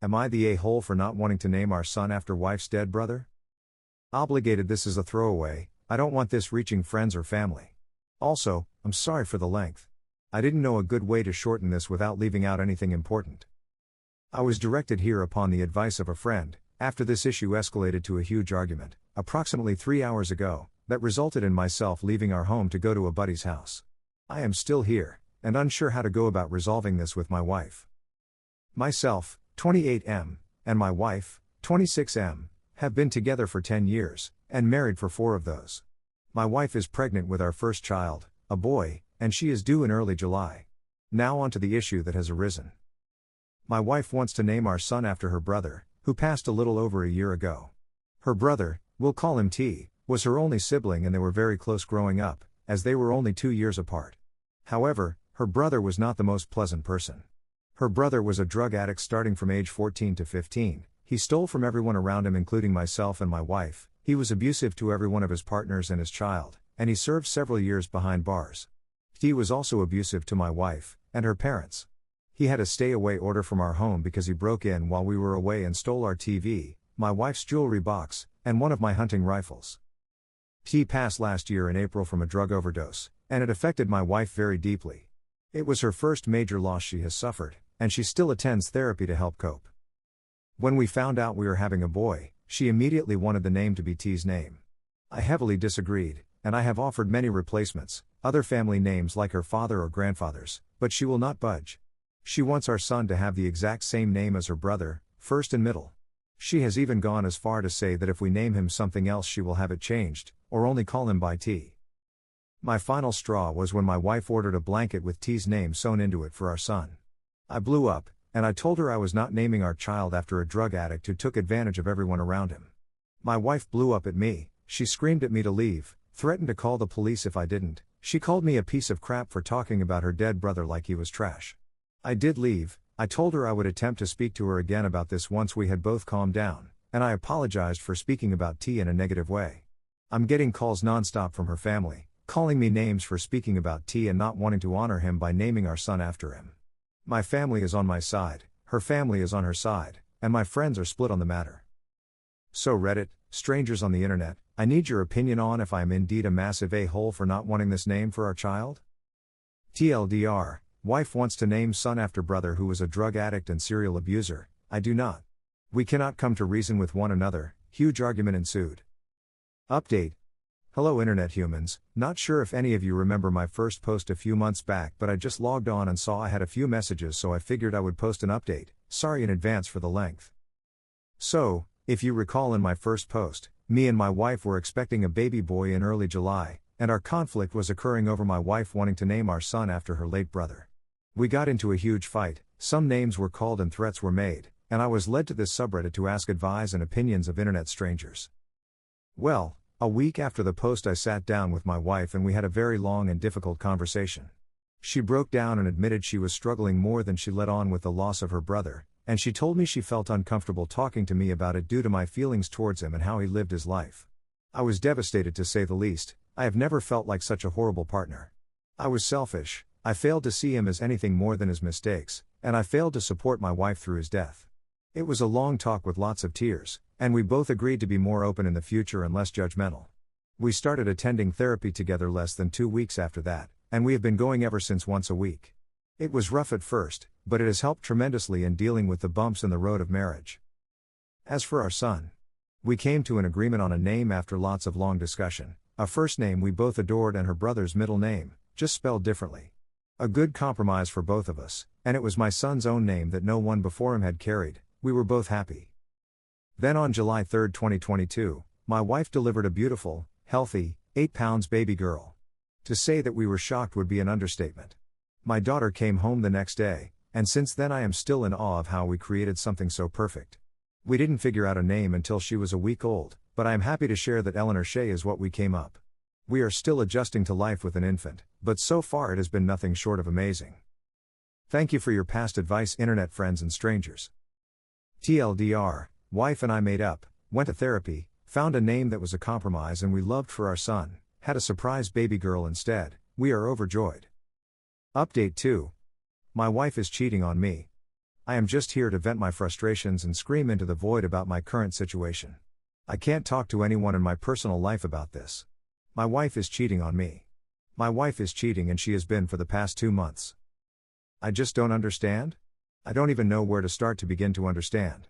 Am I the a-hole for not wanting to name our son after wife's dead brother? Obligated. This is a throwaway, I don't want this reaching friends or family. Also, I'm sorry for the length. I didn't know a good way to shorten this without leaving out anything important. I was directed here upon the advice of a friend, after this issue escalated to a huge argument, approximately 3 hours ago, that resulted in myself leaving our home to go to a buddy's house. I am still here, and unsure how to go about resolving this with my wife. Myself, 28M, and my wife, 26M, have been together for 10 years, and married for 4 of those. My wife is pregnant with our first child, a boy, and she is due in early July. Now on to the issue that has arisen. My wife wants to name our son after her brother, who passed a little over a year ago. Her brother, we'll call him T, was her only sibling and they were very close growing up, as they were only 2 years apart. However, her brother was not the most pleasant person. Her brother was a drug addict starting from age 14 to 15, he stole from everyone around him including myself and my wife, he was abusive to every one of his partners and his child, and he served several years behind bars. He was also abusive to my wife, and her parents. He had a stay-away order from our home because he broke in while we were away and stole our TV, my wife's jewelry box, and one of my hunting rifles. He passed last year in April from a drug overdose, and it affected my wife very deeply. It was her first major loss she has suffered, and she still attends therapy to help cope. When we found out we were having a boy, she immediately wanted the name to be T's name. I heavily disagreed, and I have offered many replacements, other family names like her father or grandfather's, but she will not budge. She wants our son to have the exact same name as her brother, first and middle. She has even gone as far to say that if we name him something else she will have it changed, or only call him by T. My final straw was when my wife ordered a blanket with T's name sewn into it for our son. I blew up, and I told her I was not naming our child after a drug addict who took advantage of everyone around him. My wife blew up at me, she screamed at me to leave, threatened to call the police if I didn't, she called me a piece of crap for talking about her dead brother like he was trash. I did leave, I told her I would attempt to speak to her again about this once we had both calmed down, and I apologized for speaking about T in a negative way. I'm getting calls nonstop from her family, calling me names for speaking about T and not wanting to honor him by naming our son after him. My family is on my side, her family is on her side, and my friends are split on the matter. So Reddit, strangers on the internet, I need your opinion on if I am indeed a massive a-hole for not wanting this name for our child? TLDR, wife wants to name son after brother who was a drug addict and serial abuser, I do not. We cannot come to reason with one another, huge argument ensued. Update. Hello internet humans, not sure if any of you remember my first post a few months back but I just logged on and saw I had a few messages so I figured I would post an update, sorry in advance for the length. So, if you recall in my first post, me and my wife were expecting a baby boy in early July, and our conflict was occurring over my wife wanting to name our son after her late brother. We got into a huge fight, some names were called and threats were made, and I was led to this subreddit to ask advice and opinions of internet strangers. Well, a week after the post I sat down with my wife and we had a very long and difficult conversation. She broke down and admitted she was struggling more than she let on with the loss of her brother, and she told me she felt uncomfortable talking to me about it due to my feelings towards him and how he lived his life. I was devastated to say the least, I have never felt like such a horrible partner. I was selfish, I failed to see him as anything more than his mistakes, and I failed to support my wife through his death. It was a long talk with lots of tears, and we both agreed to be more open in the future and less judgmental. We started attending therapy together less than 2 weeks after that, and we have been going ever since once a week. It was rough at first, but it has helped tremendously in dealing with the bumps in the road of marriage. As for our son, we came to an agreement on a name after lots of long discussion, a first name we both adored and her brother's middle name, just spelled differently. A good compromise for both of us, and it was my son's own name that no one before him had carried, we were both happy. Then on July 3, 2022, my wife delivered a beautiful, healthy, 8 pounds baby girl. To say that we were shocked would be an understatement. My daughter came home the next day, and since then I am still in awe of how we created something so perfect. We didn't figure out a name until she was a week old, but I am happy to share that Eleanor Shea is what we came up. We are still adjusting to life with an infant, but so far it has been nothing short of amazing. Thank you for your past advice, internet friends and strangers. TLDR, wife and I made up, went to therapy, found a name that was a compromise and we loved for our son, had a surprise baby girl instead, we are overjoyed. Update 2. My wife is cheating on me. I am just here to vent my frustrations and scream into the void about my current situation. I can't talk to anyone in my personal life about this. My wife is cheating on me. My wife is cheating and she has been for the past 2 months. I just don't understand? I don't even know where to start to begin to understand.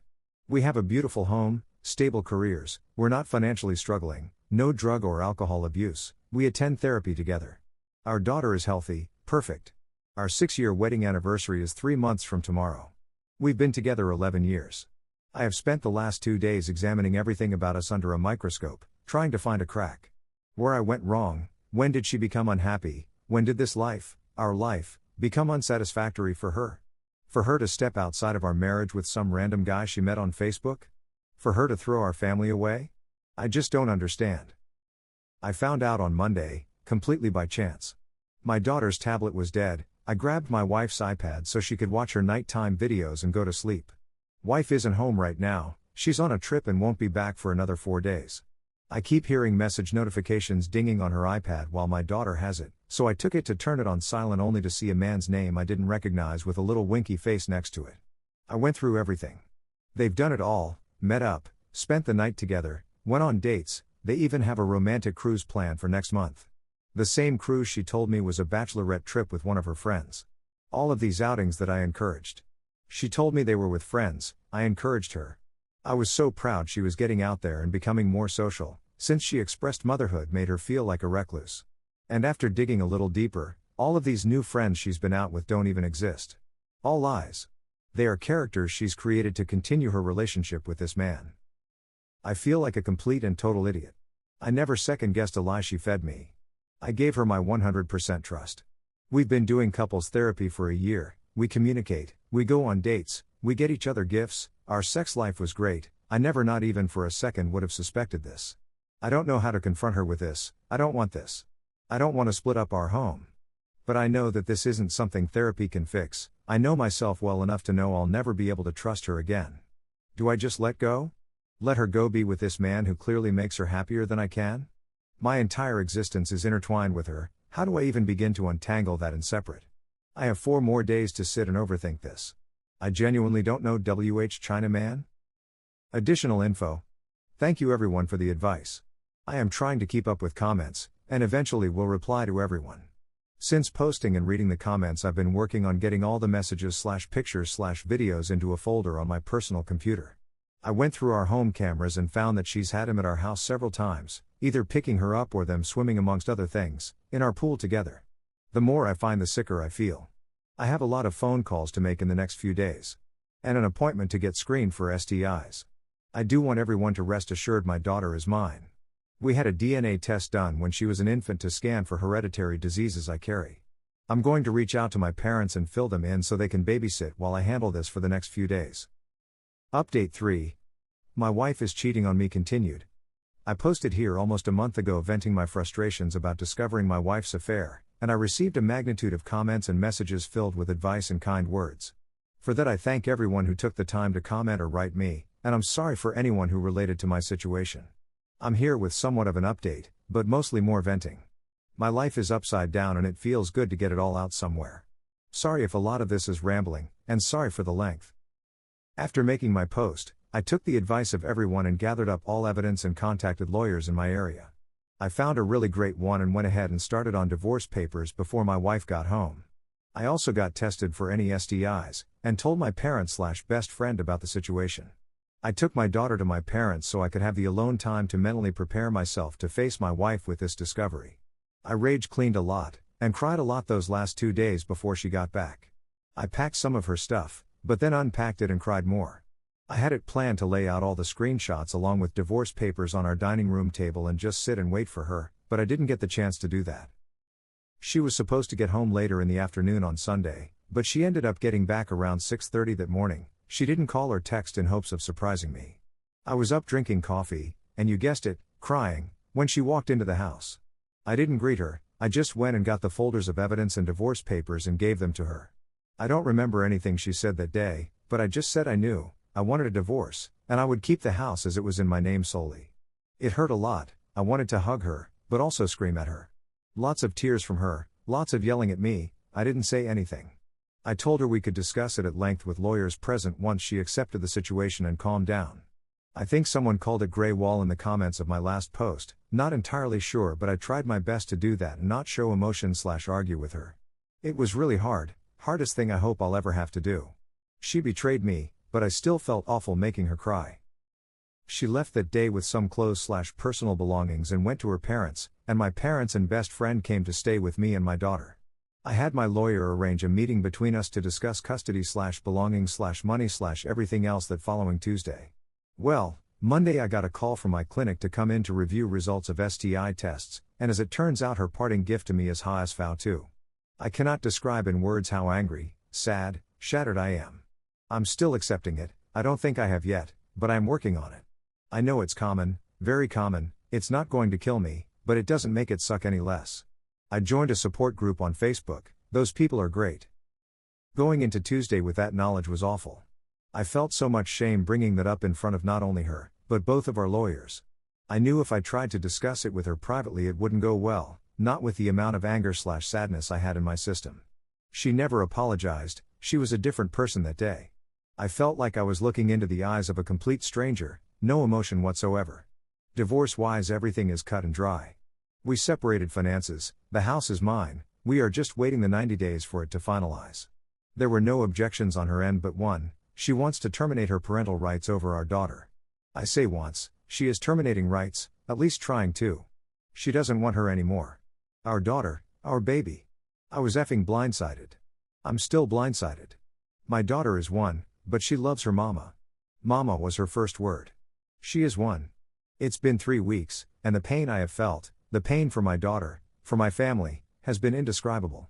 We have a beautiful home, stable careers, we're not financially struggling, no drug or alcohol abuse, we attend therapy together. Our daughter is healthy, perfect. Our 6-year wedding anniversary is 3 months from tomorrow. We've been together 11 years. I have spent the last 2 days examining everything about us under a microscope, trying to find a crack. Where I went wrong, when did she become unhappy, when did this life, our life, become unsatisfactory for her? For her to step outside of our marriage with some random guy she met on Facebook? For her to throw our family away? I just don't understand. I found out on Monday, completely by chance. My daughter's tablet was dead. I grabbed my wife's iPad so she could watch her nighttime videos and go to sleep. Wife isn't home right now, she's on a trip and won't be back for another 4 days. I keep hearing message notifications dinging on her iPad while my daughter has it, so I took it to turn it on silent only to see a man's name I didn't recognize with a little winky face next to it. I went through everything. They've done it all, met up, spent the night together, went on dates, they even have a romantic cruise planned for next month. The same cruise she told me was a bachelorette trip with one of her friends. All of these outings that I encouraged. She told me they were with friends, I encouraged her. I was so proud she was getting out there and becoming more social, since she expressed motherhood made her feel like a recluse. And after digging a little deeper, all of these new friends she's been out with don't even exist. All lies. They are characters she's created to continue her relationship with this man. I feel like a complete and total idiot. I never second-guessed a lie she fed me. I gave her my 100% trust. We've been doing couples therapy for a year, we communicate, we go on dates, we get each other gifts, our sex life was great, I never not even for a second would have suspected this. I don't know how to confront her with this, I don't want this. I don't want to split up our home. But I know that this isn't something therapy can fix, I know myself well enough to know I'll never be able to trust her again. Do I just let go? Let her go be with this man who clearly makes her happier than I can? My entire existence is intertwined with her, how do I even begin to untangle that and separate? I have 4 more days to sit and overthink this. I genuinely don't know China Man? Additional info. Thank you everyone for the advice. I am trying to keep up with comments, and eventually will reply to everyone. Since posting and reading the comments I've been working on getting all the messages/pictures/videos into a folder on my personal computer. I went through our home cameras and found that she's had him at our house several times, either picking her up or them swimming amongst other things, in our pool together. The more I find the sicker I feel. I have a lot of phone calls to make in the next few days. And an appointment to get screened for STIs. I do want everyone to rest assured my daughter is mine. We had a DNA test done when she was an infant to scan for hereditary diseases I carry. I'm going to reach out to my parents and fill them in so they can babysit while I handle this for the next few days. Update 3. My wife is cheating on me continued. I posted here almost a month ago venting my frustrations about discovering my wife's affair, and I received a magnitude of comments and messages filled with advice and kind words. For that I thank everyone who took the time to comment or write me, and I'm sorry for anyone who related to my situation. I'm here with somewhat of an update, but mostly more venting. My life is upside down and it feels good to get it all out somewhere. Sorry if a lot of this is rambling, and sorry for the length. After making my post, I took the advice of everyone and gathered up all evidence and contacted lawyers in my area. I found a really great one and went ahead and started on divorce papers before my wife got home. I also got tested for any STIs, and told my parents/best friend about the situation. I took my daughter to my parents so I could have the alone time to mentally prepare myself to face my wife with this discovery. I rage cleaned a lot, and cried a lot those last 2 days before she got back. I packed some of her stuff, but then unpacked it and cried more. I had it planned to lay out all the screenshots along with divorce papers on our dining room table and just sit and wait for her, but I didn't get the chance to do that. She was supposed to get home later in the afternoon on Sunday, but she ended up getting back around 6:30 that morning. She didn't call or text in hopes of surprising me. I was up drinking coffee, and you guessed it, crying, when she walked into the house. I didn't greet her, I just went and got the folders of evidence and divorce papers and gave them to her. I don't remember anything she said that day, but I just said I knew, I wanted a divorce, and I would keep the house as it was in my name solely. It hurt a lot, I wanted to hug her, but also scream at her. Lots of tears from her, lots of yelling at me, I didn't say anything. I told her we could discuss it at length with lawyers present once she accepted the situation and calmed down. I think someone called it gray wall in the comments of my last post, not entirely sure, but I tried my best to do that and not show emotion/argue with her. It was really hard, hardest thing I hope I'll ever have to do. She betrayed me, but I still felt awful making her cry. She left that day with some clothes/personal belongings and went to her parents, and my parents and best friend came to stay with me and my daughter. I had my lawyer arrange a meeting between us to discuss custody/belongings/money/everything else that following Tuesday. Well, Monday I got a call from my clinic to come in to review results of STI tests, and as it turns out her parting gift to me is HSV too. I cannot describe in words how angry, sad, shattered I am. I'm still accepting it, I don't think I have yet, but I'm working on it. I know it's common, very common, it's not going to kill me, but it doesn't make it suck any less. I joined a support group on Facebook, those people are great. Going into Tuesday with that knowledge was awful. I felt so much shame bringing that up in front of not only her, but both of our lawyers. I knew if I tried to discuss it with her privately it wouldn't go well, not with the amount of anger/sadness I had in my system. She never apologized, she was a different person that day. I felt like I was looking into the eyes of a complete stranger, no emotion whatsoever. Divorce-wise everything is cut and dry. We separated finances, the house is mine, we are just waiting the 90 days for it to finalize. There were no objections on her end but one. She wants to terminate her parental rights over our daughter. I say wants, she is terminating rights, at least trying to. She doesn't want her anymore. Our daughter, our baby. I was effing blindsided. I'm still blindsided. My daughter is 1, but she loves her mama. Mama was her first word. She is 1. It's been 3 weeks, and the pain I have felt, the pain for my daughter, for my family, has been indescribable.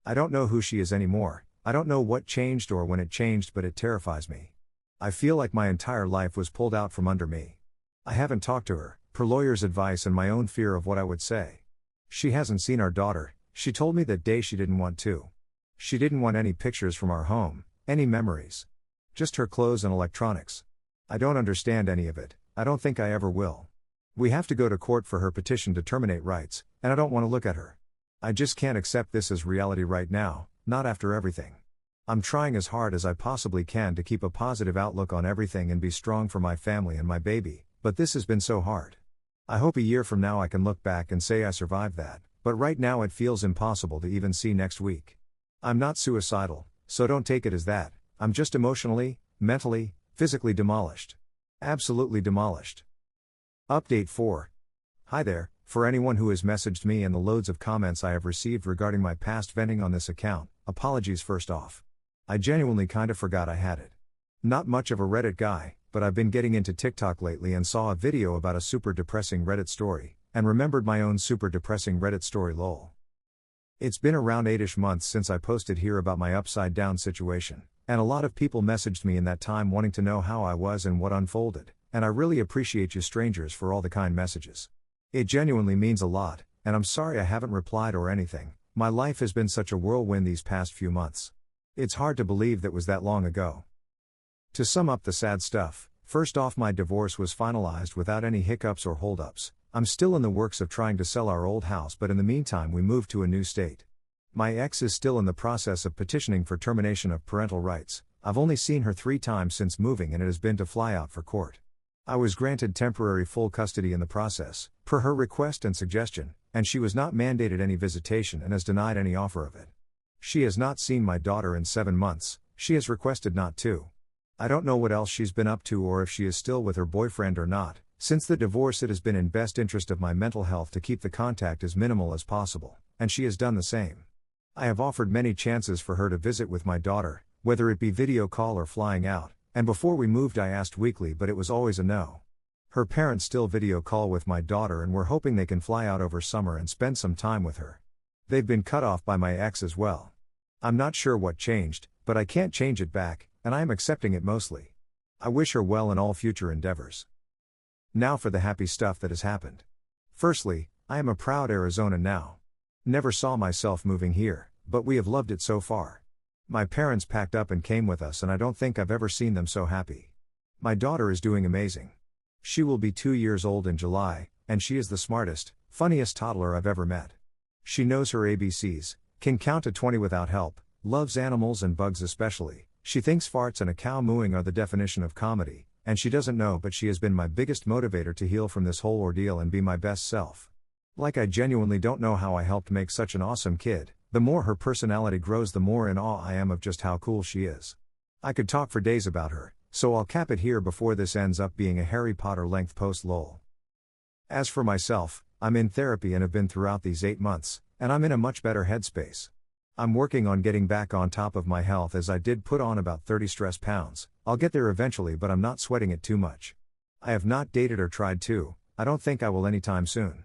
I don't know who she is anymore. I don't know what changed or when it changed, but it terrifies me. I feel like my entire life was pulled out from under me. I haven't talked to her, per lawyer's advice and my own fear of what I would say. She hasn't seen our daughter, she told me that day she didn't want to. She didn't want any pictures from our home, any memories. Just her clothes and electronics. I don't understand any of it, I don't think I ever will. We have to go to court for her petition to terminate rights, and I don't want to look at her. I just can't accept this as reality right now. Not after everything. I'm trying as hard as I possibly can to keep a positive outlook on everything and be strong for my family and my baby, but this has been so hard. I hope a year from now I can look back and say I survived that, but right now it feels impossible to even see next week. I'm not suicidal, so don't take it as that, I'm just emotionally, mentally, physically demolished. Absolutely demolished. Update 4. Hi there. For anyone who has messaged me and the loads of comments I have received regarding my past venting on this account, apologies first off. I genuinely kinda forgot I had it. Not much of a Reddit guy, but I've been getting into TikTok lately and saw a video about a super depressing Reddit story, and remembered my own super depressing Reddit story lol. It's been around 8ish months since I posted here about my upside down situation, and a lot of people messaged me in that time wanting to know how I was and what unfolded, and I really appreciate you strangers for all the kind messages. It genuinely means a lot, and I'm sorry I haven't replied or anything. My life has been such a whirlwind these past few months. It's hard to believe that was that long ago. To sum up the sad stuff, first off, my divorce was finalized without any hiccups or holdups. I'm still in the works of trying to sell our old house, but in the meantime we moved to a new state. My ex is still in the process of petitioning for termination of parental rights. I've only seen her 3 times since moving and it has been to fly out for court. I was granted temporary full custody in the process, per her request and suggestion, and she was not mandated any visitation and has denied any offer of it. She has not seen my daughter in 7 months, she has requested not to. I don't know what else she's been up to or if she is still with her boyfriend or not. Since the divorce, it has been in best interest of my mental health to keep the contact as minimal as possible, and she has done the same. I have offered many chances for her to visit with my daughter, whether it be video call or flying out. And before we moved I asked weekly, but it was always a no. Her parents still video call with my daughter and we're hoping they can fly out over summer and spend some time with her. They've been cut off by my ex as well. I'm not sure what changed, but I can't change it back, and I am accepting it mostly. I wish her well in all future endeavors. Now for the happy stuff that has happened. Firstly, I am a proud Arizonan now. Never saw myself moving here, but we have loved it so far. My parents packed up and came with us and I don't think I've ever seen them so happy. My daughter is doing amazing. She will be 2 years old in July, and she is the smartest, funniest toddler I've ever met. She knows her ABCs, can count to 20 without help, Loves animals and bugs especially. She thinks farts and a cow mooing are the definition of comedy, and she doesn't know, but she has been my biggest motivator to heal from this whole ordeal and be my best self. Like, I genuinely don't know how I helped make such an awesome kid. The more her personality grows, the more in awe I am of just how cool she is. I could talk for days about her, so I'll cap it here before this ends up being a Harry Potter length post lol. As for myself, I'm in therapy and have been throughout these 8 months, and I'm in a much better headspace. I'm working on getting back on top of my health, as I did put on about 30 stress pounds. I'll get there eventually, but I'm not sweating it too much. I have not dated or tried to. I don't think I will anytime soon.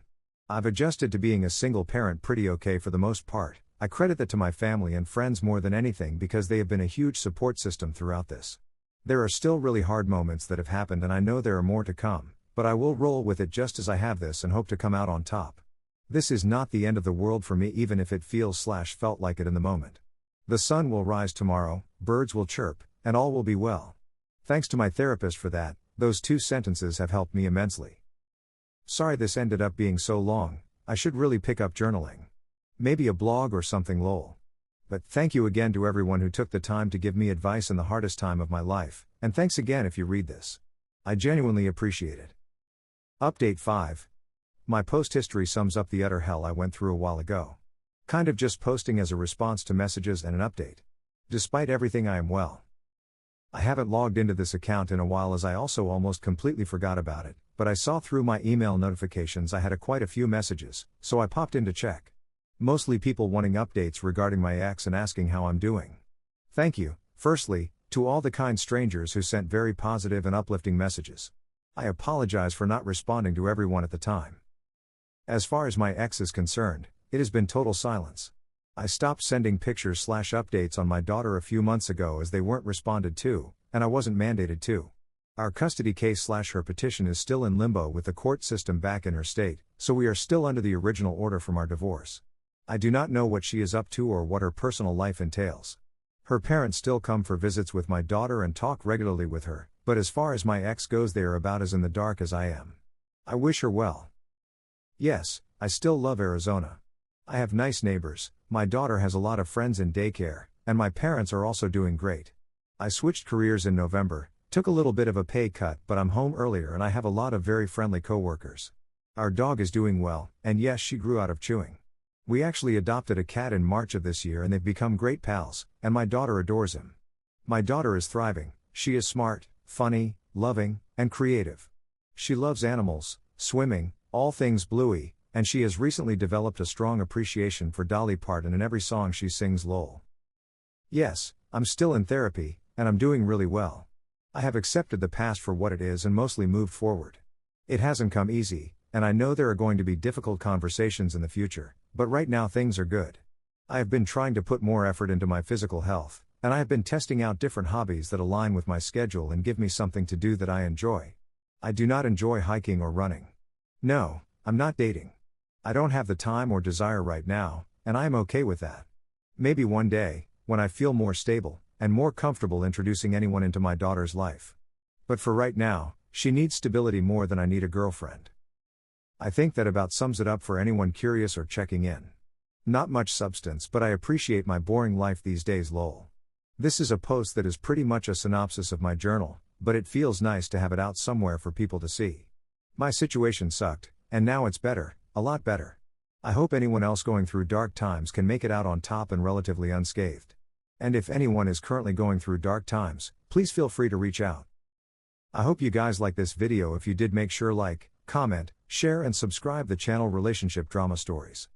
I've adjusted to being a single parent pretty okay for the most part. I credit that to my family and friends more than anything, because they have been a huge support system throughout this. There are still really hard moments that have happened, and I know there are more to come, but I will roll with it just as I have this and hope to come out on top. This is not the end of the world for me, even if it feels/felt like it in the moment. The sun will rise tomorrow, birds will chirp, and all will be well. Thanks to my therapist for that. Those 2 sentences have helped me immensely. Sorry this ended up being so long. I should really pick up journaling. Maybe a blog or something lol. But thank you again to everyone who took the time to give me advice in the hardest time of my life, and thanks again if you read this. I genuinely appreciate it. Update 5. My post history sums up the utter hell I went through a while ago. Kind of just posting as a response to messages and an update. Despite everything, I am well. I haven't logged into this account in a while, as I also almost completely forgot about it, but I saw through my email notifications I had quite a few messages, so I popped in to check. Mostly people wanting updates regarding my ex and asking how I'm doing. Thank you, firstly, to all the kind strangers who sent very positive and uplifting messages. I apologize for not responding to everyone at the time. As far as my ex is concerned, it has been total silence. I stopped sending pictures/updates on my daughter a few months ago, as they weren't responded to, and I wasn't mandated to. Our custody case/her petition is still in limbo with the court system back in her state, so we are still under the original order from our divorce. I do not know what she is up to or what her personal life entails. Her parents still come for visits with my daughter and talk regularly with her, but as far as my ex goes, they are about as in the dark as I am. I wish her well. Yes, I still love Arizona. I have nice neighbors, my daughter has a lot of friends in daycare, and my parents are also doing great. I switched careers in November, took a little bit of a pay cut, but I'm home earlier and I have a lot of very friendly coworkers. Our dog is doing well, and yes, she grew out of chewing. We actually adopted a cat in March of this year and they've become great pals, and my daughter adores him. My daughter is thriving. She is smart, funny, loving, and creative. She loves animals, swimming, all things bluey, and she has recently developed a strong appreciation for Dolly Parton in every song she sings lol. Yes, I'm still in therapy, and I'm doing really well. I have accepted the past for what it is and mostly moved forward. It hasn't come easy, and I know there are going to be difficult conversations in the future, but right now things are good. I have been trying to put more effort into my physical health, and I have been testing out different hobbies that align with my schedule and give me something to do that I enjoy. I do not enjoy hiking or running. No, I'm not dating. I don't have the time or desire right now, and I am okay with that. Maybe one day, when I feel more stable and more comfortable introducing anyone into my daughter's life. But for right now, she needs stability more than I need a girlfriend. I think that about sums it up for anyone curious or checking in. Not much substance, but I appreciate my boring life these days lol. This is a post that is pretty much a synopsis of my journal, but it feels nice to have it out somewhere for people to see. My situation sucked, and now it's better, a lot better. I hope anyone else going through dark times can make it out on top and relatively unscathed. And if anyone is currently going through dark times, please feel free to reach out. I hope you guys like this video. If you did, make sure like, comment, share and subscribe the channel Relationship Drama Stories.